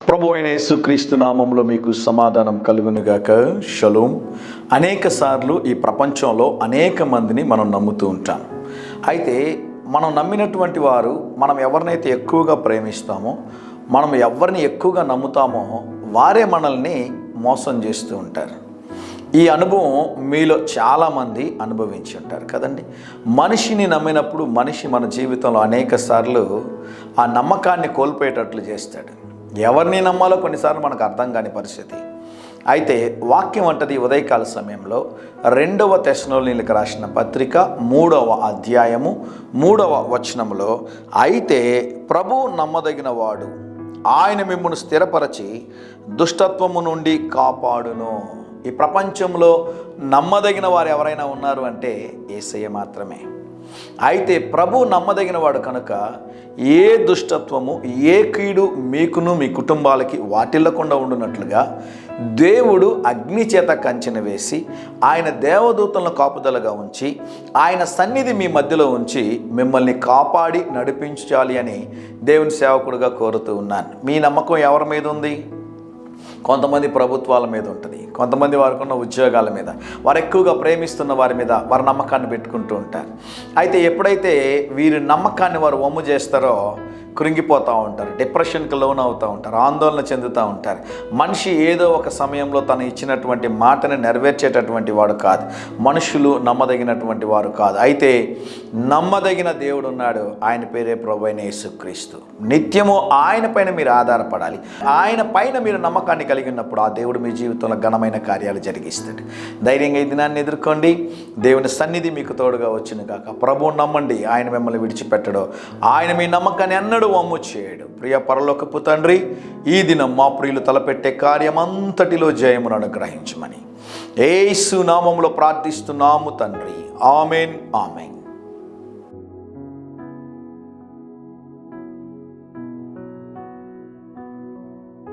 ప్రభు అయిన యేసుక్రీస్తు నామంలో మీకు సమాధానం కలుగునుగాక. షలోం. అనేక సార్లు ఈ ప్రపంచంలో అనేక మందిని మనం నమ్ముతూ ఉంటాం. అయితే మనం నమ్మినటువంటి వారు, మనం ఎవరినైతే ఎక్కువగా ప్రేమిస్తామో, మనం ఎవరిని ఎక్కువగా నమ్ముతామో వారే మనల్ని మోసం చేస్తూ ఉంటారు. ఈ అనుభవం మీలో చాలామంది అనుభవించి ఉంటారు కదండి. మనిషిని నమ్మినప్పుడు మనిషి మన జీవితంలో అనేక సార్లు ఆ నమ్మకాన్ని కోల్పోయేటట్లు చేస్తాడు. ఎవరిని నమ్మాలో కొన్నిసార్లు మనకు అర్థం కాని పరిస్థితి. అయితే వాక్యం అంటది ఉదయకాల సమయంలో 2వ తెస్సలోనికీయులకు రాసిన పత్రిక 3వ అధ్యాయము 3వ వచనంలో, అయితే ప్రభువు నమ్మదగిన వాడు, ఆయన మిమ్మును స్థిరపరచి దుష్టత్వము నుండి కాపాడును. ఈ ప్రపంచంలో నమ్మదగిన వారు ఎవరైనా ఉన్నారు అంటే యేసయ్య మాత్రమే. అయితే ప్రభు నమ్మదగిన వాడు కనుక ఏ దుష్టత్వము, ఏ కీడు మీకును మీ కుటుంబాలకి వాటిల్లకుండా ఉండునట్లుగా దేవుడు అగ్ని చేత కంచెను వేసి ఆయన దేవదూతలను కాపుదలగా ఉంచి ఆయన సన్నిధి మీ మధ్యలో ఉంచి మిమ్మల్ని కాపాడి నడిపించాలి అని దేవుని సేవకుడుగా కోరుతూ ఉన్నాను. మీ నమ్మకం ఎవరి మీద ఉంది? కొంతమంది ప్రభుత్వాల మీద ఉంటుంది, కొంతమంది వారికి ఉన్న ఉద్యోగాల మీద, వారు ఎక్కువగా ప్రేమిస్తున్న వారి మీద వారి నమ్మకాన్ని పెట్టుకుంటూ ఉంటారు. అయితే ఎప్పుడైతే వీరి నమ్మకాన్ని వారు వమ్ము చేస్తారో కృంగిపోతూ ఉంటారు, డిప్రెషన్కి లోన్ అవుతూ ఉంటారు, ఆందోళన చెందుతూ ఉంటారు. మనిషి ఏదో ఒక సమయంలో తను ఇచ్చినటువంటి మాటని నెరవేర్చేటటువంటి వాడు కాదు, మనుషులు నమ్మదగినటువంటి వారు కాదు. అయితే నమ్మదగిన దేవుడు ఉన్నాడు, ఆయన పేరే ప్రభువైన యేసుక్రీస్తు. నిత్యము ఆయన పైన మీరు ఆధారపడాలి. ఆయన పైన మీరు నమ్మకాన్ని కలిగి ఉన్నప్పుడు ఆ దేవుడు మీ జీవితంలో ఘనమైన కార్యాలు జరిగిస్తాడు. ధైర్యంగా ఈ దినాన్ని ఎదుర్కోండి. దేవుని సన్నిధి మీకు తోడుగా వచ్చును గాక. ప్రభువు నమ్మండి, ఆయన మిమ్మల్ని విడిచిపెట్టడు. ఆయన మీ నమ్మకాన్ని అన్నడు వమ్ము చేయడు. ప్రియ పరలోకపు తండ్రి, ఈ దినం మా ప్రియులు తలపెట్టే కార్యమంతటిలో జయమును అనుగ్రహించమని యేసు నామములో ప్రార్థిస్తున్నాము తండ్రి. ఆమేన్, ఆమేన్.